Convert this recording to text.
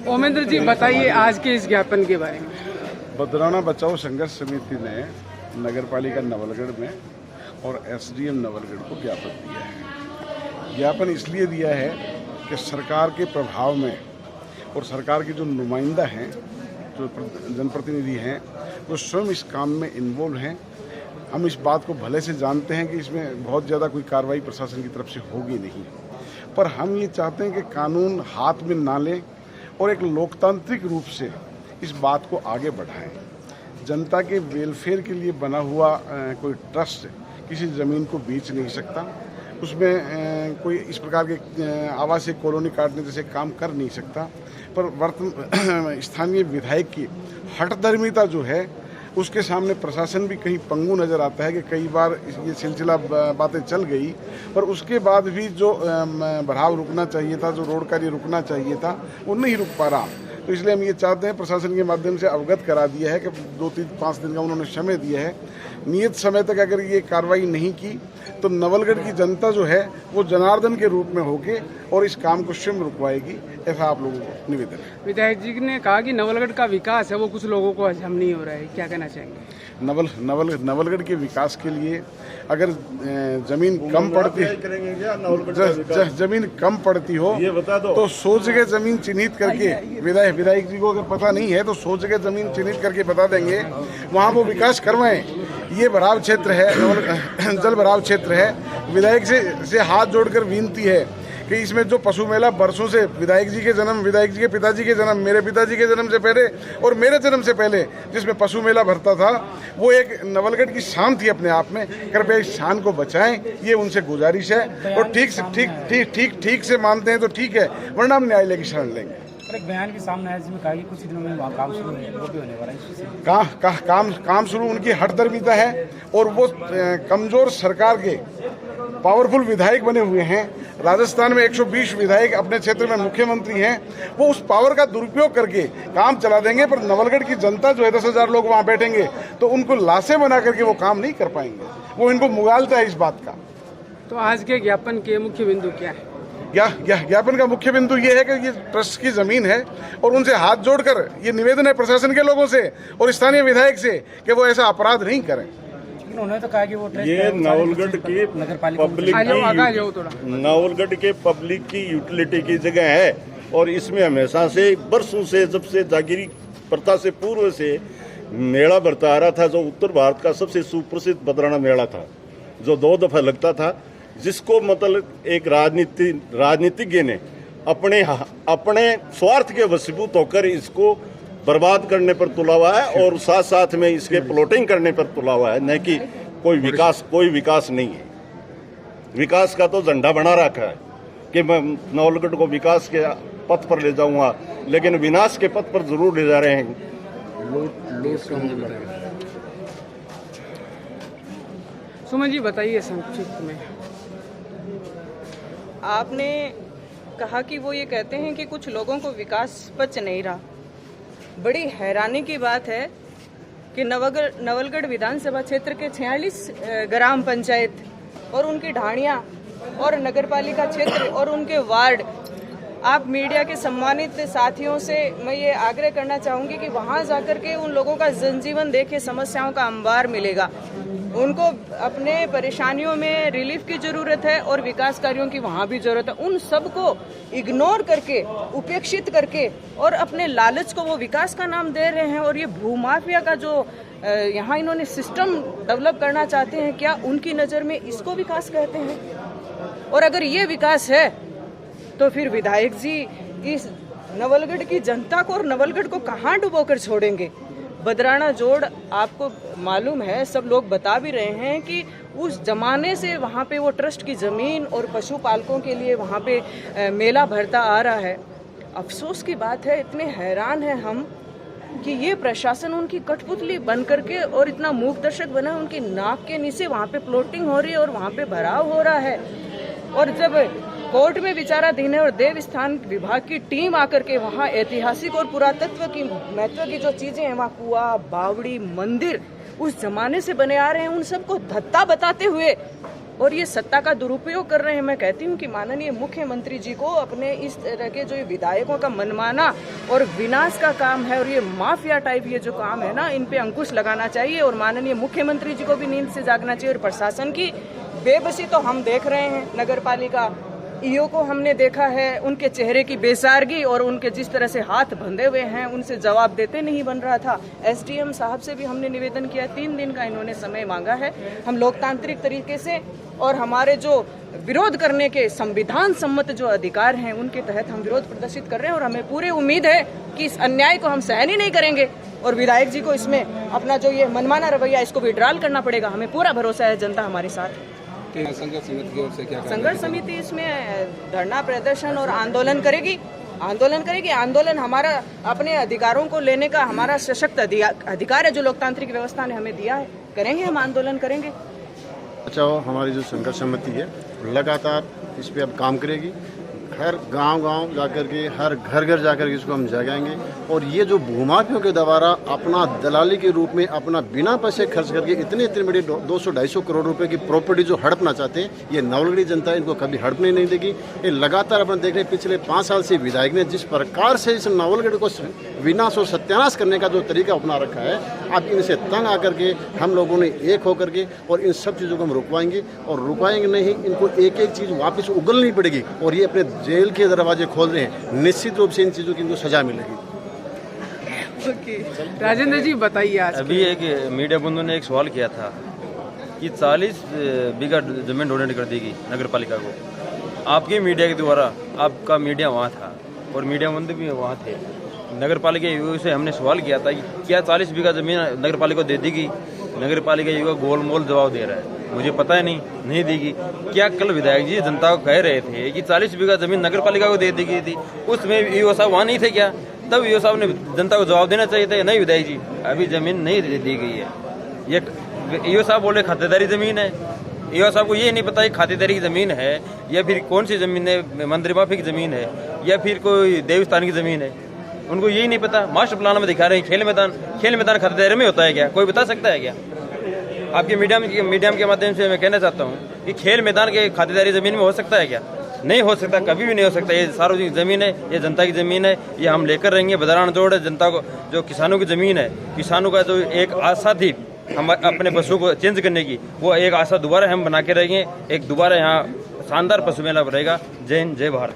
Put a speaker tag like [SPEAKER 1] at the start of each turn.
[SPEAKER 1] ओमेंद्र जी बताइए आज के इस ज्ञापन के बारे में।
[SPEAKER 2] बदराना बचाओ संघर्ष समिति ने नगरपालिका नवलगढ़ में और एसडीएम नवलगढ़ को ज्ञापन दिया है। ज्ञापन इसलिए दिया है कि सरकार के प्रभाव में और सरकार के जो नुमाइंदा हैं, जो जनप्रतिनिधि हैं, वो स्वयं इस काम में इन्वॉल्व हैं। हम इस बात को भले से जानते हैं कि इसमें बहुत ज़्यादा कोई कार्रवाई प्रशासन की तरफ से होगी नहीं, पर हम ये चाहते हैं कि कानून हाथ में ना लें और एक लोकतांत्रिक रूप से इस बात को आगे बढ़ाएं। जनता के वेलफेयर के लिए बना हुआ कोई ट्रस्ट किसी ज़मीन को बेच नहीं सकता, उसमें कोई इस प्रकार के आवासीय कॉलोनी काटने जैसे काम कर नहीं सकता। पर स्थानीय विधायक की हठधर्मिता जो है उसके सामने प्रशासन भी कहीं पंगु नज़र आता है कि कई बार ये सिलसिला बातें चल गई, पर उसके बाद भी जो बढ़ाव रुकना चाहिए था, जो रोड कार्य रुकना चाहिए था, वो नहीं रुक पा रहा। तो इसलिए हम ये चाहते हैं, प्रशासन के माध्यम से अवगत करा दिया है कि 2-3-5 दिन का उन्होंने समय दिया है। नियत समय तक अगर ये कार्रवाई नहीं की तो नवलगढ़ की जनता जो है वो जनार्दन के रूप में होके और इस काम को स्वयं रुकवाएगी, ऐसा आप लोगों को निवेदन है।
[SPEAKER 1] विधायक जी ने कहा कि नवलगढ़ का विकास है वो कुछ लोगों को हजम नहीं हो रहा है, क्या कहना चाहेंगे?
[SPEAKER 2] नवलगढ़ के विकास के लिए अगर जमीन कम पड़ती जमीन कम पड़ती हो तो सोच के जमीन चिन्हित करके, विधायक जी को अगर पता नहीं है तो सोच के जमीन चिन्हित करके बता देंगे, वहाँ वो विकास करवाएं। ये भराव क्षेत्र है, जल भराव क्षेत्र है। विधायक से हाथ जोड़कर विनती है कि इसमें जो पशु मेला बरसों से विधायक जी के जन्म, विधायक जी के पिताजी के जन्म, मेरे पिताजी के जन्म से पहले और मेरे जन्म से पहले जिसमें पशु मेला भरता था, वो एक नवलगढ़ की शान थी अपने आप में। कृपया इस शान को बचाएं, ये उनसे गुजारिश है। और ठीक से मानते हैं तो ठीक है, वरना हम न्यायालय की शरण लेंगे।
[SPEAKER 3] एक बयान के सामने आया जिसमें कहा कि कुछ दिनों में वहाँ काम शुरू है, वो भी होने वाला है।
[SPEAKER 2] काम शुरू उनकी हठधर्मिता है और वो कमजोर सरकार के पावरफुल विधायक बने हुए हैं। राजस्थान में 120 विधायक अपने क्षेत्र में मुख्यमंत्री हैं, वो उस पावर का दुरुपयोग करके काम चला देंगे, पर नवलगढ़ की जनता जो है 10,000 लोग वहाँ बैठेंगे तो उनको लाशें बना करके वो काम नहीं कर पाएंगे। वो इनको मुगालता है इस बात का।
[SPEAKER 1] तो आज के ज्ञापन के मुख्य बिंदु क्या है?
[SPEAKER 2] ज्ञापन का मुख्य बिंदु ये है कि ये ट्रस्ट की जमीन है और उनसे हाथ जोड़कर ये निवेदन है प्रशासन के लोगों से और स्थानीय विधायक से कि वो ऐसा अपराध नहीं करें।
[SPEAKER 3] उन्होंने तो कहा कि वो
[SPEAKER 4] ये नवलगढ़ की नवलगढ़ के पब्लिक की यूटिलिटी की जगह है और इसमें हमेशा से बरसों से, जब से जागीरी प्रथा से पूर्व से मेला बढ़ता आ रहा था, जो उत्तर भारत का सबसे सुप्रसिद्ध बदराना मेला था, जो 2 दफा लगता था, जिसको मतलब एक राजनीतिज्ञ ने अपने स्वार्थ के वशीभूत होकर इसको बर्बाद करने पर तुला हुआ है और साथ साथ में इसके प्लॉटिंग करने पर तुला हुआ है, न कि कोई विकास नहीं है। विकास का तो झंडा बना रखा है कि मैं नवलगढ़ को विकास के पथ पर ले जाऊंगा, लेकिन विनाश के पथ पर जरूर ले जा रहे हैं।
[SPEAKER 1] सुमन जी बताइए संक्षिप्त में।
[SPEAKER 5] आपने कहा कि वो ये कहते हैं कि कुछ लोगों को विकास पच नहीं रहा। बड़ी हैरानी की बात है कि नवलगढ़ विधानसभा क्षेत्र के 46 ग्राम पंचायत और उनकी ढाणियां और नगरपालिका क्षेत्र और उनके वार्ड, आप मीडिया के सम्मानित साथियों से मैं ये आग्रह करना चाहूँगी कि वहाँ जाकर के उन लोगों का जनजीवन देखे, समस्याओं का अंबार मिलेगा। उनको अपने परेशानियों में रिलीफ की ज़रूरत है और विकास कार्यों की वहाँ भी ज़रूरत है। उन सबको इग्नोर करके, उपेक्षित करके और अपने लालच को वो विकास का नाम दे रहे हैं। और ये भूमाफिया का जो यहाँ इन्होंने सिस्टम डेवलप करना चाहते हैं, क्या उनकी नज़र में इसको विकास कहते हैं? और अगर ये विकास है तो फिर विधायक जी इस नवलगढ़ की जनता को और नवलगढ़ को कहाँ डुबो कर छोड़ेंगे? बदराना जोड़ आपको मालूम है, सब लोग बता भी रहे हैं कि उस जमाने से वहाँ पे वो ट्रस्ट की ज़मीन और पशुपालकों के लिए वहाँ पे मेला भरता आ रहा है। अफसोस की बात है, इतने हैरान हैं हम कि ये प्रशासन उनकी कठपुतली बन करके और इतना मूक दर्शक बना, उनकी नाक के नीचे वहाँ पे प्लॉटिंग हो रही है और वहाँ पे भराव हो रहा है। और जब कोर्ट में विचाराधीन है और देवस्थान विभाग की टीम आकर के वहाँ ऐतिहासिक और पुरातत्व की महत्व की जो चीजें हैं, वहाँ कुआं, बावड़ी, मंदिर उस जमाने से बने आ रहे हैं, उन सबको धत्ता बताते हुए और ये सत्ता का दुरुपयोग कर रहे हैं। मैं कहती हूँ कि माननीय मुख्यमंत्री जी को अपने इस तरह के जो विधायकों का मनमाना और विनाश का काम है और ये माफिया टाइप ये जो काम है ना, इन पे अंकुश लगाना चाहिए और माननीय मुख्यमंत्री जी को भी नींद से जागना चाहिए। और प्रशासन की बेबसी तो हम देख रहे हैं, नगर पालिका ईओ को हमने देखा है, उनके चेहरे की बेसारगी और उनके जिस तरह से हाथ बंधे हुए हैं, उनसे जवाब देते नहीं बन रहा था। एसडीएम साहब से भी हमने निवेदन किया, 3 दिन का इन्होंने समय मांगा है। हम लोकतांत्रिक तरीके से और हमारे जो विरोध करने के संविधान सम्मत जो अधिकार हैं उनके तहत हम विरोध प्रदर्शित कर रहे हैं और हमें पूरी उम्मीद है कि इस अन्याय को हम सहन ही नहीं करेंगे और विधायक जी को इसमें अपना जो ये मनमाना रवैया इसको विड्रॉल करना पड़ेगा। हमें पूरा भरोसा है, जनता हमारे साथ है।
[SPEAKER 1] संघर्ष समिति की ओर से क्या
[SPEAKER 5] संघर्ष समिति इसमें धरना प्रदर्शन और आंदोलन करेगी। आंदोलन हमारा अपने अधिकारों को लेने का हमारा सशक्त अधिकार है जो लोकतांत्रिक व्यवस्था ने हमें दिया है। करेंगे, हम आंदोलन करेंगे।
[SPEAKER 6] अच्छा, संघर्ष जो समिति है लगातार इस पे अब काम करेगी। हर गांव जाकर के, हर घर जाकर के इसको हम जगाएंगे और ये जो भूमाफियों के द्वारा अपना दलाली के रूप में अपना बिना पैसे खर्च करके इतने बड़ी 200-250 करोड़ रुपए की प्रॉपर्टी जो हड़पना चाहते हैं, ये नवलगढ़ जनता इनको कभी हड़पने नहीं देगी। ये लगातार अपन देख रहे हैं, पिछले 5 साल से विधायक ने जिस प्रकार से इस नवलगढ़ को विनाश और सत्यानाश करने का जो तरीका अपना रखा है, अब इनसे तंग आकर के हम लोगों ने एक होकर के और इन सब चीज़ों को हम रुकवाएंगे और रुकवाएंगे नहीं, इनको एक चीज़ वापस उगलनी पड़ेगी और ये अपने जेल के दरवाजे खोल रहे हैं। निश्चित रूप से इन चीज़ों की इनको सजा मिलेगी।
[SPEAKER 1] राजेंद्र जी बताइए, आज
[SPEAKER 7] अभी एक मीडिया बंधु ने एक सवाल किया था कि 40 बीघा जमीन डोनेट कर देगी नगर पालिका को। आपके मीडिया के द्वारा, आपका मीडिया वहाँ था और मीडिया बंधु भी वहाँ थे, नगर पालिका युवा से हमने सवाल किया था कि क्या 40 बीघा जमीन नगर पालिका को दे देगी। नगर पालिका युवा गोलमोल जवाब दे रहा है, मुझे पता है नहीं देगी। क्या कल विधायक जी जनता को कह रहे थे कि 40 बीघा जमीन नगर पालिका को दे दी थी, उसमें ईओ साहब वहाँ नहीं थे क्या? तब ईओ साहब ने जनता को जवाब देना चाहिए था, नहीं विधायक जी अभी जमीन नहीं दी गई है। ये ईओ साहब बोले खातेदारी जमीन है। ईओ साहब को ये नहीं पता खातेदारी की जमीन है या फिर कौन सी जमीन है, मंदिर माफी की जमीन है या फिर कोई देवस्थान की जमीन है, उनको यही नहीं पता। मास्टर प्लान में दिखा रहे हैं खेल मैदान खातेदारी में होता है क्या? कोई बता सकता है क्या? आपके मीडियम के माध्यम से मैं कहना चाहता हूँ कि खेल मैदान के खातेदारी जमीन में हो सकता है क्या? नहीं हो सकता, कभी भी नहीं हो सकता। ये सार्वजनिक जमीन है, ये जनता की जमीन है, ये हम लेकर रहेंगे। बदरान जोड़ है जनता को, जो किसानों की जमीन है, किसानों का जो एक आशा थी हम अपने पशुओं को चेंज करने की, वो एक आशा दोबारा हम बना के रहेंगे। एक दोबारा यहाँ शानदार पशु मेला रहेगा। जय हिंद, जय भारत।